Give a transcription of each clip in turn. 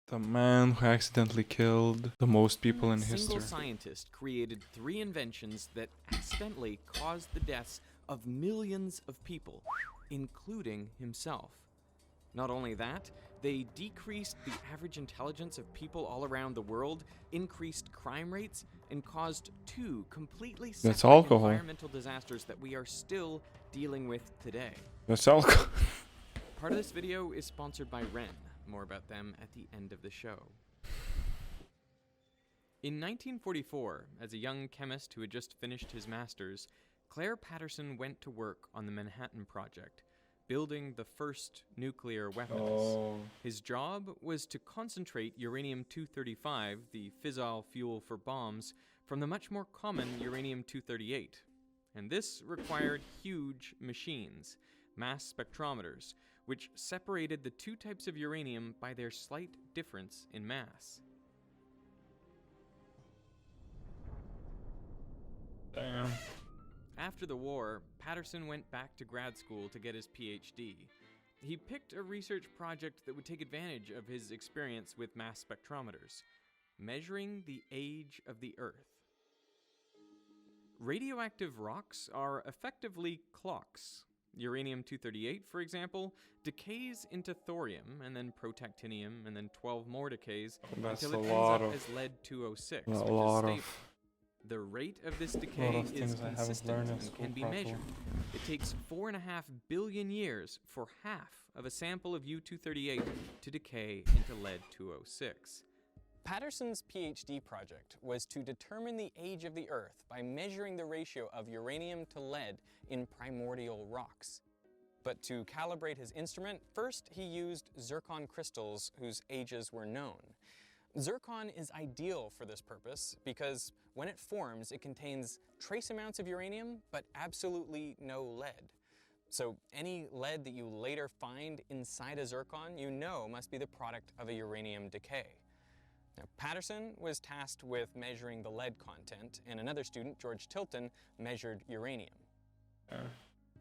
The man who accidentally killed the most people in A single history. scientist created 3 inventions that accidentally caused the deaths of millions of people, including himself. Not only that, they decreased the average intelligence of people all around the world, increased crime rates, and caused 2 completely That's separate alcohol. environmental disasters that we are still dealing with today. That's alcohol. Part of this video is sponsored by Ren. More about them at the end of the show. In 1944, as a young chemist who had just finished his master's, Claire Patterson went to work on the Manhattan Project, building the first nuclear weapons. Oh. His job was to concentrate uranium-235, the fissile fuel for bombs, from the much more common uranium-238. And this required huge machines, mass spectrometers, which separated the 2 types of uranium by their slight difference in mass. Damn. After the war, Patterson went back to grad school to get his PhD. He picked a research project that would take advantage of his experience with mass spectrometers, measuring the age of the Earth. Radioactive rocks are effectively clocks. Uranium-238, for example, decays into thorium, and then protactinium, and then 12 more decays That's until a it lot ends up of. as lead-206, A which is lot stable. of. The rate of this decay of is things I haven't consistent learned in and school can be properly. measured. It takes 4.5 billion years for half of a sample of U-238 to decay into lead-206. Patterson's PhD project was to determine the age of the Earth by measuring the ratio of uranium to lead in primordial rocks. But to calibrate his instrument, first he used zircon crystals whose ages were known. Zircon is ideal for this purpose because when it forms, it contains trace amounts of uranium, but absolutely no lead. So any lead that you later find inside a zircon, you know must be the product of a uranium decay. Now, Patterson was tasked with measuring the lead content, and another student, George Tilton, measured uranium.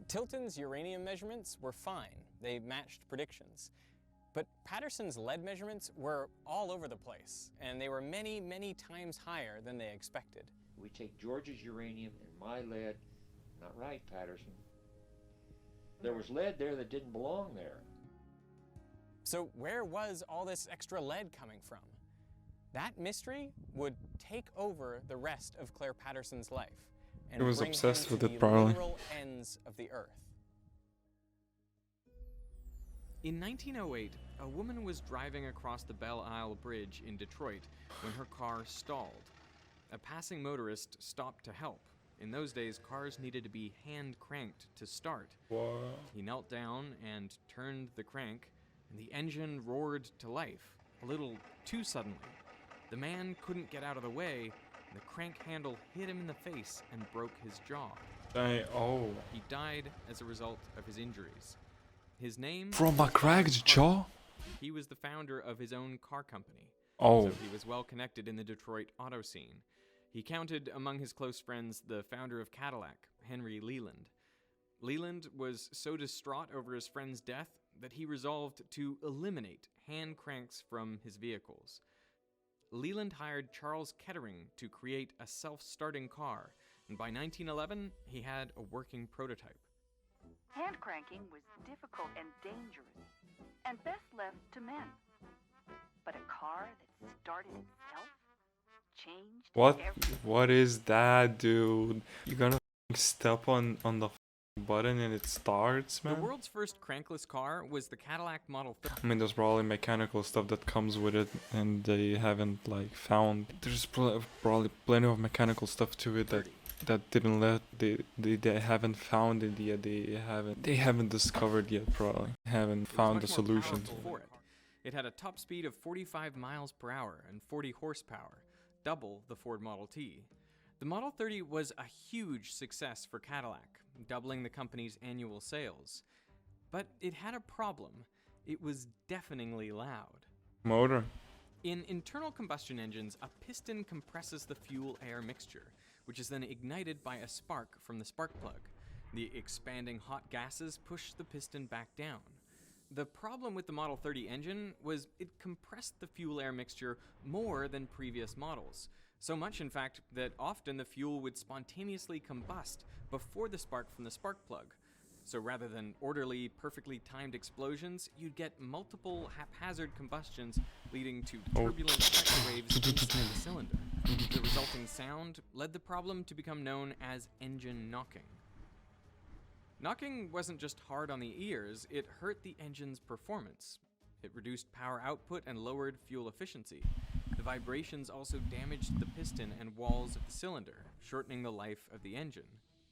Tilton's uranium measurements were fine. They matched predictions. But Patterson's lead measurements were all over the place, and they were many, many times higher than they expected. We take George's uranium and my lead. Not right, Patterson. There was lead there that didn't belong there. So where was all this extra lead coming from? That mystery would take over the rest of Claire Patterson's life and He was bring obsessed him with to it, the probably. literal ends of the Earth. In 1908, a woman was driving across the Belle Isle Bridge in Detroit when her car stalled. A passing motorist stopped to help. In those days, cars needed to be hand-cranked to start. What? He knelt down and turned the crank, and the engine roared to life, a little too suddenly. The man couldn't get out of the way, and the crank handle hit him in the face and broke his jaw. Oh. He died as a result of his injuries. His name From a was cracked Byron jaw? Carter. He was the founder of his own car company. Oh. So he was well connected in the Detroit auto scene. He counted among his close friends the founder of Cadillac, Henry Leland. Leland was so distraught over his friend's death that he resolved to eliminate hand cranks from his vehicles. Leland hired Charles Kettering to create a self-starting car, and by 1911, he had a working prototype. Hand cranking was difficult and dangerous, and best left to men. But a car that started itself changed What? everything. What is that, dude? You gonna step on the button and it starts, The man? world's first crankless car was the Cadillac Model 30. I mean, there's probably mechanical stuff that comes with it, and they haven't like found. There's probably plenty of mechanical stuff to it that didn't let they haven't found it yet. They haven't discovered yet. Probably haven't found the Much more solution. powerful for it. It had a top speed of 45 miles per hour and 40 horsepower, double the Ford Model T. The Model 30 was a huge success for Cadillac, doubling the company's annual sales. But it had a problem. It was deafeningly loud. Motor. In internal combustion engines, a piston compresses the fuel-air mixture, which is then ignited by a spark from the spark plug. The expanding hot gases push the piston back down. The problem with the Model 30 engine was it compressed the fuel-air mixture more than previous models. So much, in fact, that often the fuel would spontaneously combust before the spark from the spark plug. So rather than orderly, perfectly timed explosions, you'd get multiple haphazard combustions leading to turbulent pressure waves inside the cylinder. The resulting sound led the problem to become known as engine knocking. Knocking wasn't just hard on the ears, it hurt the engine's performance. It reduced power output and lowered fuel efficiency. The vibrations also damaged the piston and walls of the cylinder, shortening the life of the engine.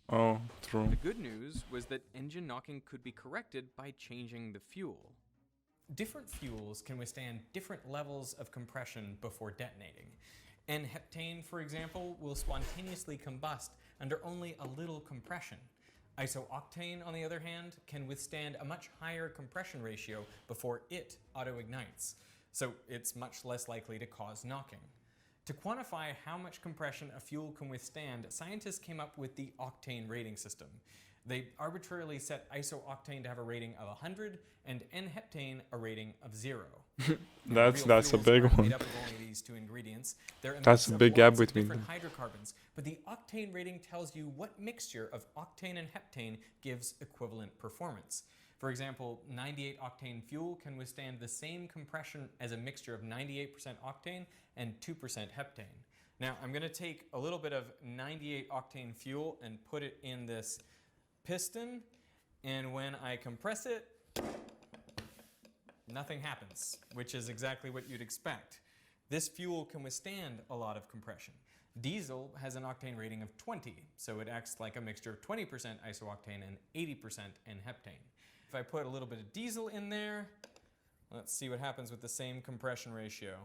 Oh, true. The good news was that engine knocking could be corrected by changing the fuel. Different fuels can withstand different levels of compression before detonating. N-heptane, for example, will spontaneously combust under only a little compression. Isooctane, on the other hand, can withstand a much higher compression ratio before it auto-ignites, so it's much less likely to cause knocking. To quantify how much compression a fuel can withstand, scientists came up with the octane rating system. They arbitrarily set isooctane to have a rating of 100 and N-heptane a rating of 0. That's a big one. Made up of only these two ingredients. That's a big gap between different them. hydrocarbons, but the octane rating tells you what mixture of octane and heptane gives equivalent performance. For example, 98 octane fuel can withstand the same compression as a mixture of 98% octane and 2% heptane. Now, I'm going to take a little bit of 98 octane fuel and put it in this piston, and when I compress it, nothing happens, which is exactly what you'd expect. This fuel can withstand a lot of compression. Diesel has an octane rating of 20, so it acts like a mixture of 20% isooctane and 80% N-heptane. If I put a little bit of diesel in there, let's see what happens with the same compression ratio.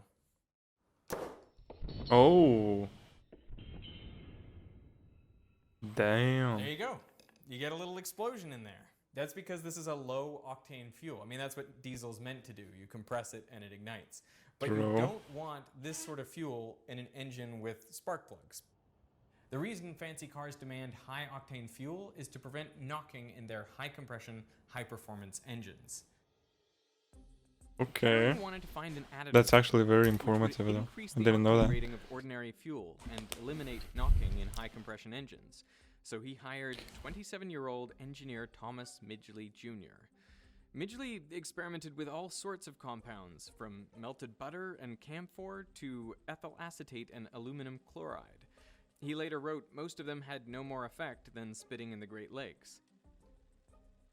Oh. Damn. There you go. You get a little explosion in there. That's because this is a low octane fuel. I mean, that's what diesel's meant to do. You compress it and it ignites. But True. you don't want this sort of fuel in an engine with spark plugs. The reason fancy cars demand high octane fuel is to prevent knocking in their high compression, high performance engines. Okay. Everyone wanted to find an additive That's actually very which would informative though. increase I the didn't know octane that. rating of ordinary fuel and eliminate knocking in high compression engines. So he hired 27-year-old engineer Thomas Midgley Jr. Midgley experimented with all sorts of compounds, from melted butter and camphor to ethyl acetate and aluminum chloride. He later wrote most of them had no more effect than spitting in the Great Lakes.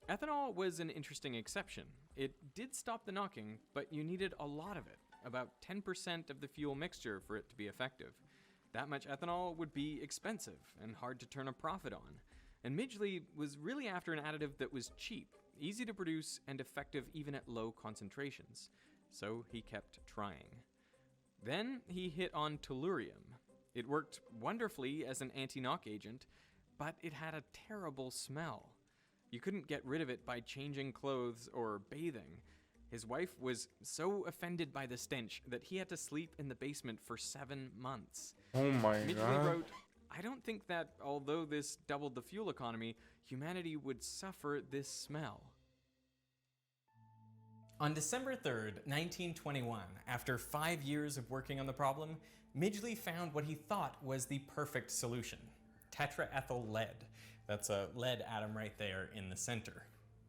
Ethanol was an interesting exception. It did stop the knocking, but you needed a lot of it, about 10% of the fuel mixture for it to be effective. That much ethanol would be expensive and hard to turn a profit on. And Midgley was really after an additive that was cheap, easy to produce, and effective even at low concentrations. So he kept trying. Then he hit on tellurium. It worked wonderfully as an anti-knock agent, but it had a terrible smell. You couldn't get rid of it by changing clothes or bathing. His wife was so offended by the stench that he had to sleep in the basement for 7 months. Oh my Midgley god. wrote, "I don't think that, although this doubled the fuel economy, humanity would suffer this smell." On December 3rd, 1921, after 5 years of working on the problem, Midgley found what he thought was the perfect solution: tetraethyl lead. That's a lead atom right there in the center.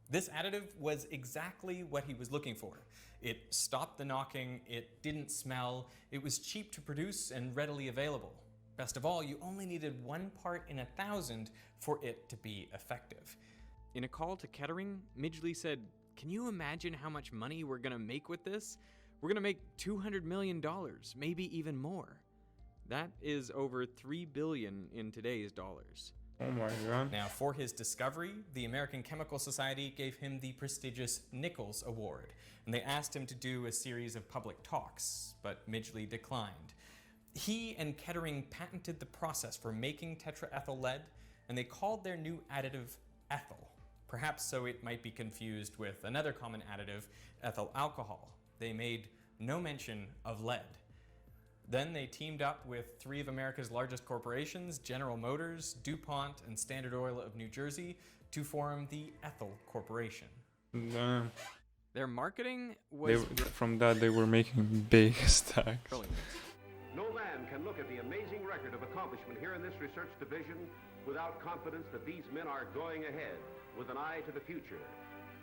This additive was exactly what he was looking for. It stopped the knocking, it didn't smell, it was cheap to produce and readily available. Best of all, you only needed 1 part in 1,000 for it to be effective. In a call to Kettering, Midgley said, "Can you imagine how much money we're gonna make with this? We're gonna make $200 million, maybe even more." That is over $3 billion in today's dollars. Oh my god. Now, for his discovery, the American Chemical Society gave him the prestigious Nichols Award, and they asked him to do a series of public talks, but Midgley declined. He and Kettering patented the process for making tetraethyl lead, and they called their new additive ethyl, perhaps so it might be confused with another common additive, ethyl alcohol. They made no mention of lead. Then they teamed up with 3 of America's largest corporations, General Motors, DuPont, and Standard Oil of New Jersey, to form the Ethyl Corporation. Damn. Their marketing They, was from that, they were making big stacks. brilliant. No man can look at the amazing record of accomplishment here in this research division without confidence that these men are going ahead with an eye to the future,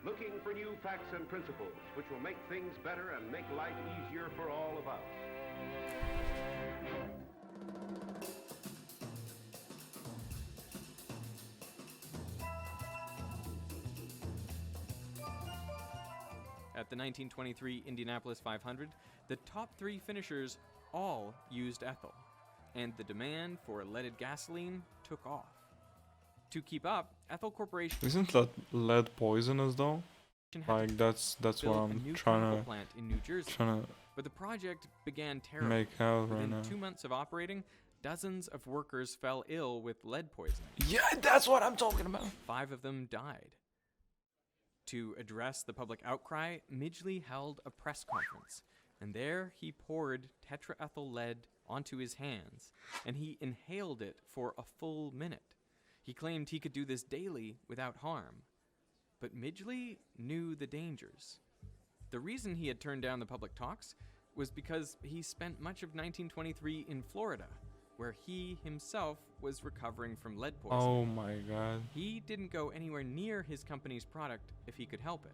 looking for new facts and principles which will make things better and make life easier for all of us. At the 1923 Indianapolis 500, the top 3 finishers all used ethyl, and the demand for leaded gasoline took off. To keep up, Ethyl Corporation Isn't lead poisonous though? had Like that's what built a I'm new trying chemical to plant in New Jersey, trying but the project began to terribly. make out right Within now. 2 months of operating, dozens of workers fell ill with lead poisoning. Yeah, that's what I'm talking about. 5 of them died. To address the public outcry, Midgley held a press conference, and there he poured tetraethyl lead onto his hands, and he inhaled it for a full minute. He claimed he could do this daily without harm. But Midgley knew the dangers. The reason he had turned down the public talks was because he spent much of 1923 in Florida, where he himself was recovering from lead poisoning. Oh my god. He didn't go anywhere near his company's product if he could help it.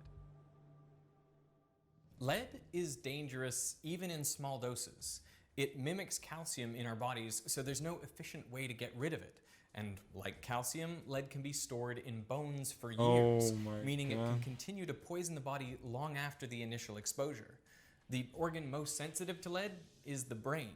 Lead is dangerous even in small doses. It mimics calcium in our bodies, so there's no efficient way to get rid of it. And like calcium, lead can be stored in bones for years, Oh my meaning it can God. continue to poison the body long after the initial exposure. The organ most sensitive to lead is the brain.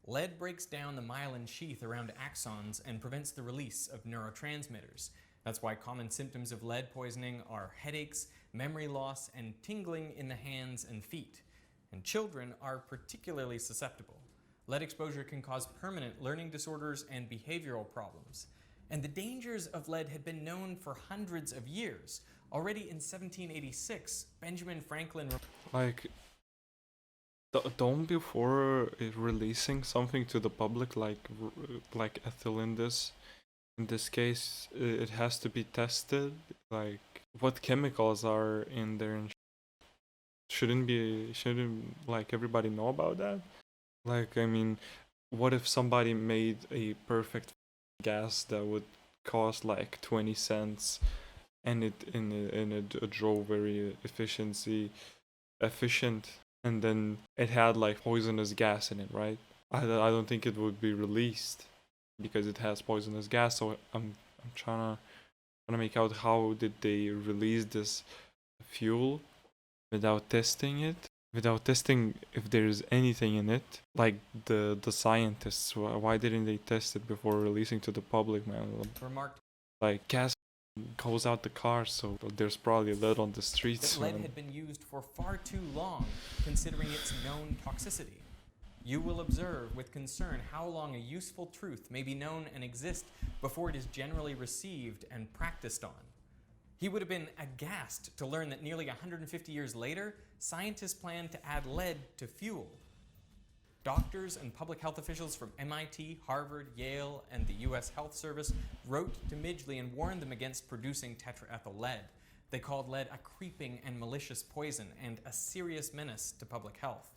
Lead breaks down the myelin sheath around axons and prevents the release of neurotransmitters. That's why common symptoms of lead poisoning are headaches, memory loss, and tingling in the hands and feet. And children are particularly susceptible. Lead exposure can cause permanent learning disorders and behavioral problems. And the dangers of lead had been known for hundreds of years. Already in 1786, Benjamin Franklin... Like, don't before releasing something to the public, like ethyl in this case, it has to be tested. Like, what chemicals are in there? And shouldn't like everybody know about that? Like, I mean, what if somebody made a perfect gas that would cost like 20 cents, and it drove very efficient, and then it had like poisonous gas in it, right? I don't think it would be released because it has poisonous gas. So I'm trying to make out how did they release this fuel without testing it, without testing if there's anything in it. Like the scientists, why didn't they test it before releasing to the public, man? remarked Like gas goes out the car, so there's probably lead on the streets. that lead man. had been used for far too long, considering its known toxicity. You will observe with concern how long a useful truth may be known and exist before it is generally received and practiced on. He would have been aghast to learn that nearly 150 years later, scientists planned to add lead to fuel. Doctors and public health officials from MIT, Harvard, Yale, and the U.S. Health Service wrote to Midgley and warned them against producing tetraethyl lead. They called lead a creeping and malicious poison and a serious menace to public health.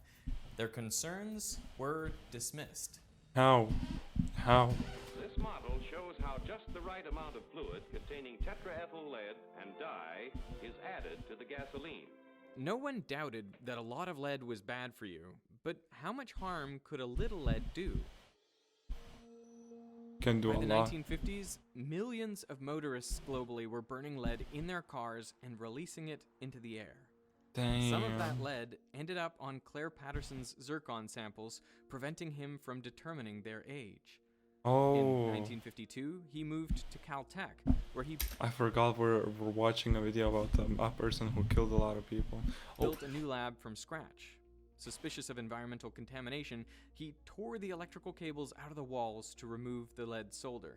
Their concerns were dismissed. How? This model shows how just the right amount of fluid containing tetraethyl lead and dye is added to the gasoline. No one doubted that a lot of lead was bad for you, but how much harm could a little lead do? Can do By a the lot. 1950s, millions of motorists globally were burning lead in their cars and releasing it into the air. Damn. Some of that lead ended up on Claire Patterson's zircon samples, preventing him from determining their age. In Oh, 1952, he moved to Caltech, where he I forgot we're watching a video about a person who killed a lot of people. Oh, built a new lab from scratch. Suspicious of environmental contamination, he tore the electrical cables out of the walls to remove the lead solder.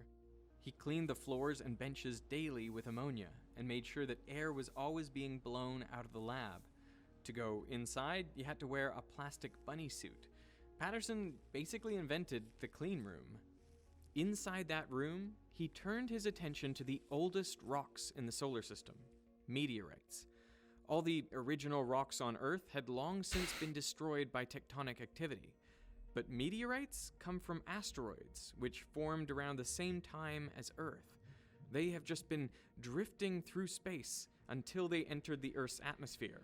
He cleaned the floors and benches daily with ammonia and made sure that air was always being blown out of the lab. To go inside, you had to wear a plastic bunny suit. Patterson basically invented the clean room. Inside that room, he turned his attention to the oldest rocks in the solar system, meteorites. All the original rocks on Earth had long since been destroyed by tectonic activity. But meteorites come from asteroids, which formed around the same time as Earth. They have just been drifting through space until they entered the Earth's atmosphere.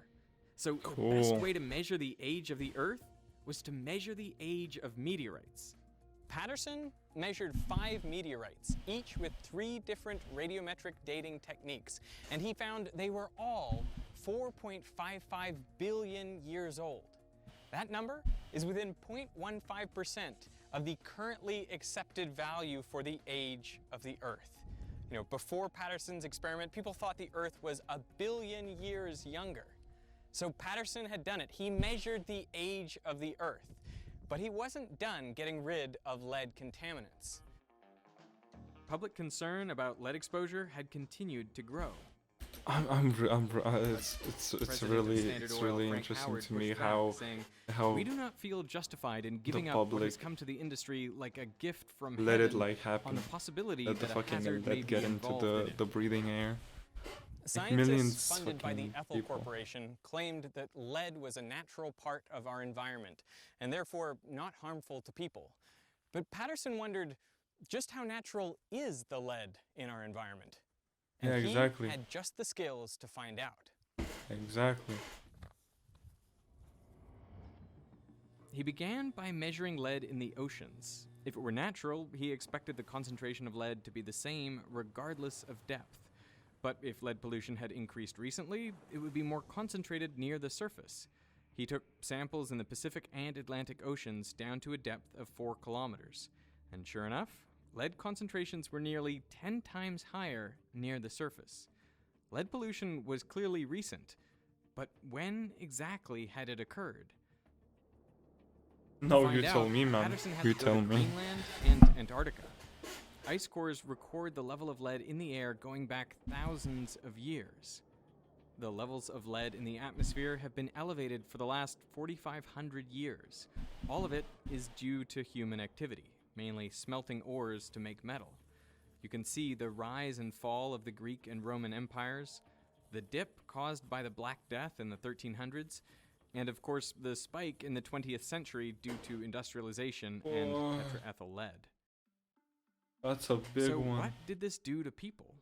So the best way to measure the age of the Earth was to measure the age of meteorites. Patterson measured 5 meteorites, each with 3 different radiometric dating techniques, and he found they were all 4.55 billion years old. That number is within 0.15% of the currently accepted value for the age of the Earth. You know, before Patterson's experiment, people thought the Earth was 1 billion years younger. So Patterson had done it. He measured the age of the Earth. But he wasn't done getting rid of lead contaminants. Public concern about lead exposure had continued to grow. It's really interesting to me how we do not feel justified in giving the up what has public come to the industry like a gift from let heaven it like happen. on the possibility Let the that a fucking hazard may lead be get into involved in it. the breathing air. Scientists millions funded by the fucking Ethel people. Corporation claimed that lead was a natural part of our environment and therefore not harmful to people. But Patterson wondered just how natural is the lead in our environment? And Yeah, exactly. he had just the skills to find out. Exactly. He began by measuring lead in the oceans. If it were natural, he expected the concentration of lead to be the same regardless of depth. But if lead pollution had increased recently, it would be more concentrated near the surface. He took samples in the Pacific and Atlantic Oceans down to a depth of 4 kilometers. And sure enough, lead concentrations were nearly 10 times higher near the surface. Lead pollution was clearly recent, but when exactly had it occurred? No, To you find tell out, me, man. Patterson had You to go tell to me. Greenland and Antarctica. Ice cores record the level of lead in the air going back thousands of years. The levels of lead in the atmosphere have been elevated for the last 4,500 years. All of it is due to human activity, mainly smelting ores to make metal. You can see the rise and fall of the Greek and Roman empires, the dip caused by the Black Death in the 1300s, and of course the spike in the 20th century due to industrialization and tetraethyl lead. That's a big So one. what did this do to people?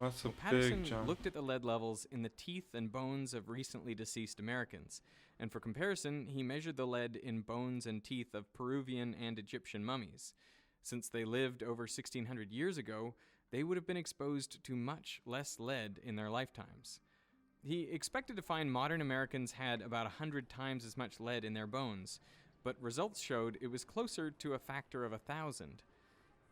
That's a Patterson big jump. looked at the lead levels in the teeth and bones of recently deceased Americans, and for comparison, he measured the lead in bones and teeth of Peruvian and Egyptian mummies. Since they lived over 1,600 years ago, they would have been exposed to much less lead in their lifetimes. He expected to find modern Americans had about 100 times as much lead in their bones, but results showed it was closer to a factor of 1,000.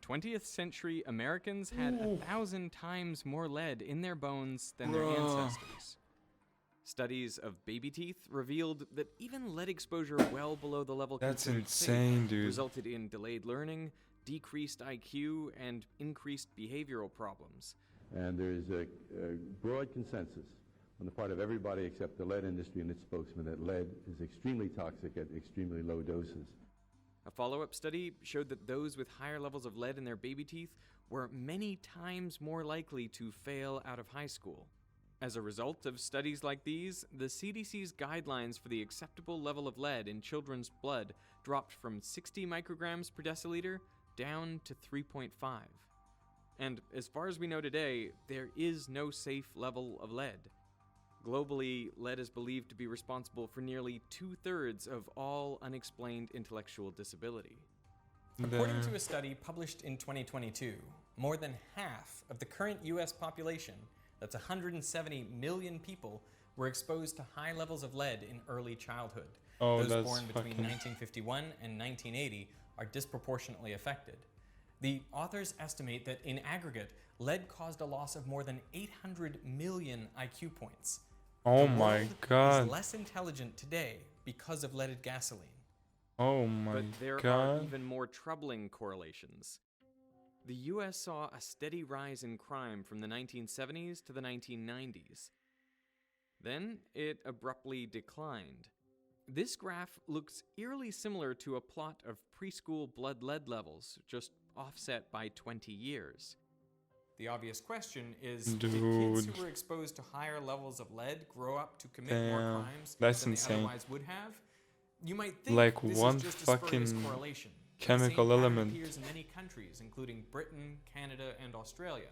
20th century Americans had 1,000 times more lead in their bones than their ancestors. Studies of baby teeth revealed that even lead exposure well below the level That's considered insane, safe dude. resulted in delayed learning, decreased IQ, and increased behavioral problems. And there is a broad consensus on the part of everybody except the lead industry and its spokesman that lead is extremely toxic at extremely low doses. A follow-up study showed that those with higher levels of lead in their baby teeth were many times more likely to fail out of high school. As a result of studies like these, the CDC's guidelines for the acceptable level of lead in children's blood dropped from 60 micrograms per deciliter down to 3.5. And as far as we know today, there is no safe level of lead. Globally, lead is believed to be responsible for nearly 2/3 of all unexplained intellectual disability. According to a study published in 2022, more than half of the current US population, that's 170 million people, were exposed to high levels of lead in early childhood. Oh, Those that's born between fucking- 1951 and 1980 are disproportionately affected. The authors estimate that in aggregate, lead caused a loss of more than 800 million IQ points. Oh The my world god. is less intelligent today because of leaded gasoline. Oh my But there are god. even more troubling correlations. The US saw a steady rise in crime from the 1970s to the 1990s. Then it abruptly declined. This graph looks eerily similar to a plot of preschool blood lead levels, just offset by 20 years. The obvious question is, did kids Dude. who were exposed to higher levels of lead grow up to commit more Damn, crimes that's than insane. they otherwise would have? You might think Like this one is just a spurious fucking correlation. but chemical the same pattern element. appears in many countries, including Britain, Canada, and Australia.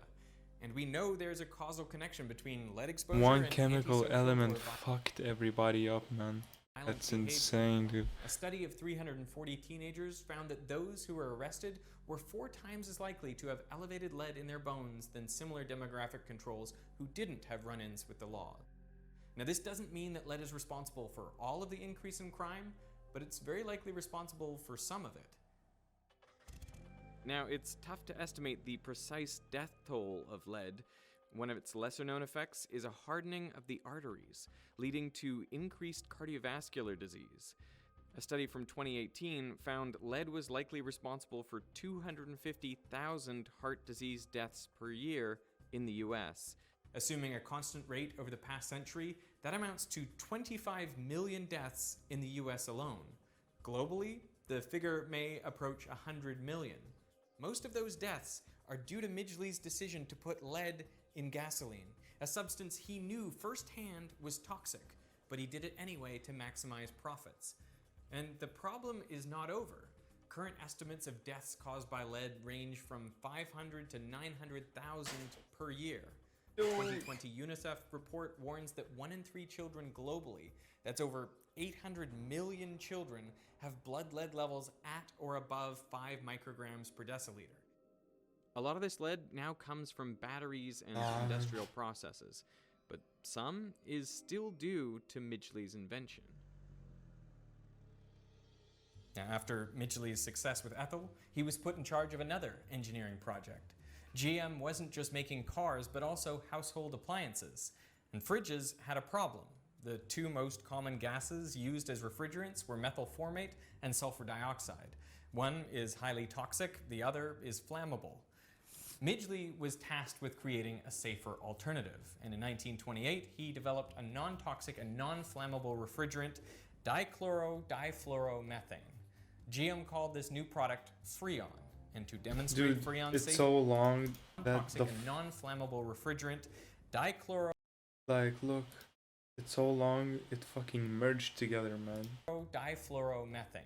And we know there's a causal connection between lead exposure One and chemical antisocial element or fucked everybody up, man. violent That's behavior. insane, dude. A study of 340 teenagers found that those who were arrested were 4 times as likely to have elevated lead in their bones than similar demographic controls who didn't have run-ins with the law. Now, this doesn't mean that lead is responsible for all of the increase in crime, but it's very likely responsible for some of it. Now, it's tough to estimate the precise death toll of lead. One of its lesser-known effects is a hardening of the arteries, leading to increased cardiovascular disease. A study from 2018 found lead was likely responsible for 250,000 heart disease deaths per year in the US. Assuming a constant rate over the past century, that amounts to 25 million deaths in the US alone. Globally, the figure may approach 100 million. Most of those deaths are due to Midgley's decision to put lead in gasoline, a substance he knew firsthand was toxic, but he did it anyway to maximize profits. And the problem is not over. Current estimates of deaths caused by lead range from 500 to 900,000 per year. The 2020 UNICEF report warns that 1 in 3 children globally, that's over 800 million children, have blood lead levels at or above 5 micrograms per deciliter. A lot of this lead now comes from batteries and industrial processes, but some is still due to Midgley's invention. Now, after Midgley's success with ethyl, he was put in charge of another engineering project. GM wasn't just making cars, but also household appliances. And fridges had a problem. The 2 most common gases used as refrigerants were methyl formate and sulfur dioxide. One is highly toxic, the other is flammable. Midgley was tasked with creating a safer alternative, and in 1928 he developed a non-toxic and non-flammable refrigerant, dichlorodifluoromethane. GM called this new product Freon, and to demonstrate Dude, Freon's it's safety, so long that toxic and non-flammable refrigerant, like, look, it's so long it fucking merged together, man. dichlorodifluoromethane.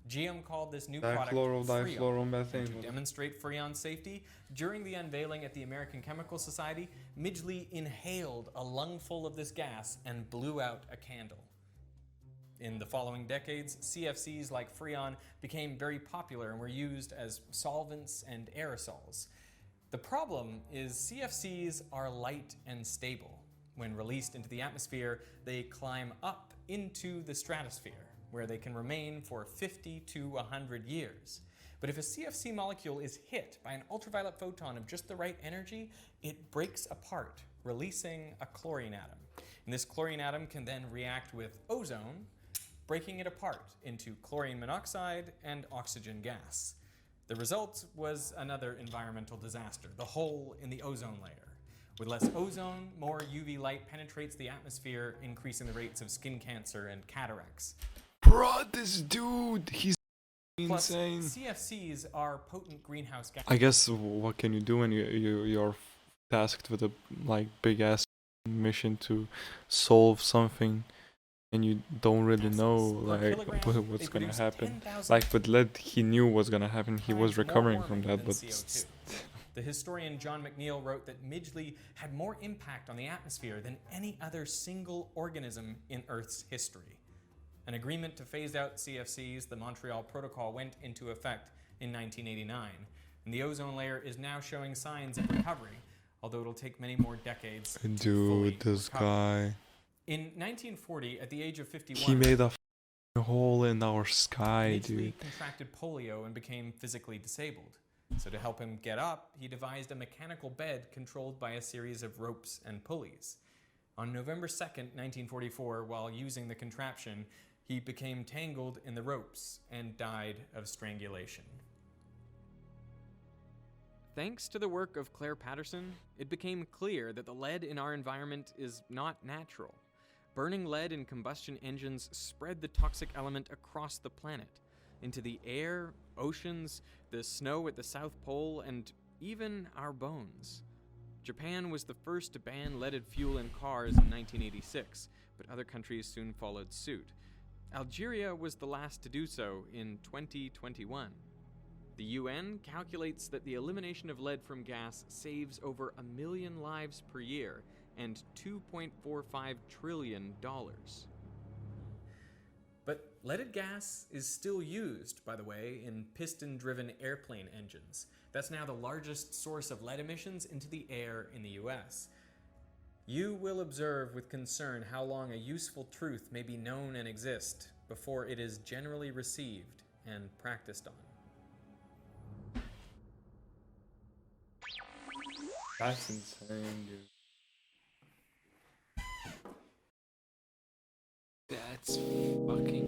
GM called this new product Freon. And Dichlorodifluoromethane. to demonstrate Freon's safety, during the unveiling at the American Chemical Society, Midgley inhaled a lungful of this gas and blew out a candle. In the following decades, CFCs like Freon became very popular and were used as solvents and aerosols. The problem is CFCs are light and stable. When released into the atmosphere, they climb up into the stratosphere, where they can remain for 50 to 100 years. But if a CFC molecule is hit by an ultraviolet photon of just the right energy, it breaks apart, releasing a chlorine atom. And this chlorine atom can then react with ozone, breaking it apart into chlorine monoxide and oxygen gas. The result was another environmental disaster, the hole in the ozone layer. With less ozone, more UV light penetrates the atmosphere, increasing the rates of skin cancer and cataracts. Bro, this dude, he's Plus, insane. CFCs are potent greenhouse gases. I guess what can you do when you're tasked with a like big ass mission to solve something and you don't really know like what's gonna happen. Like with lead, he knew what's gonna happen. He was recovering from that, but The historian John McNeill wrote that Midgley had more impact on the atmosphere than any other single organism in Earth's history. An agreement to phase out CFCs, the Montreal Protocol, went into effect in 1989, and the ozone layer is now showing signs of recovery, although it'll take many more decades to fully dude, this recover. guy, In 1940, at the age of 51, he made a hole in our sky, Midgley dude. contracted polio and became physically disabled. So to help him get up, he devised a mechanical bed controlled by a series of ropes and pulleys. On November 2nd, 1944, while using the contraption, he became tangled in the ropes and died of strangulation. Thanks to the work of Claire Patterson, it became clear that the lead in our environment is not natural. Burning lead in combustion engines spread the toxic element across the planet, into the air, oceans, the snow at the South Pole, and even our bones. Japan was the first to ban leaded fuel in cars in 1986, but other countries soon followed suit. Algeria was the last to do so in 2021. The UN calculates that the elimination of lead from gas saves over 1 million lives per year and $2.45 trillion. But leaded gas is still used, by the way, in piston-driven airplane engines. That's now the largest source of lead emissions into the air in the US. You will observe with concern how long a useful truth may be known and exist before it is generally received and practiced on. That's insane, dude. That's fucking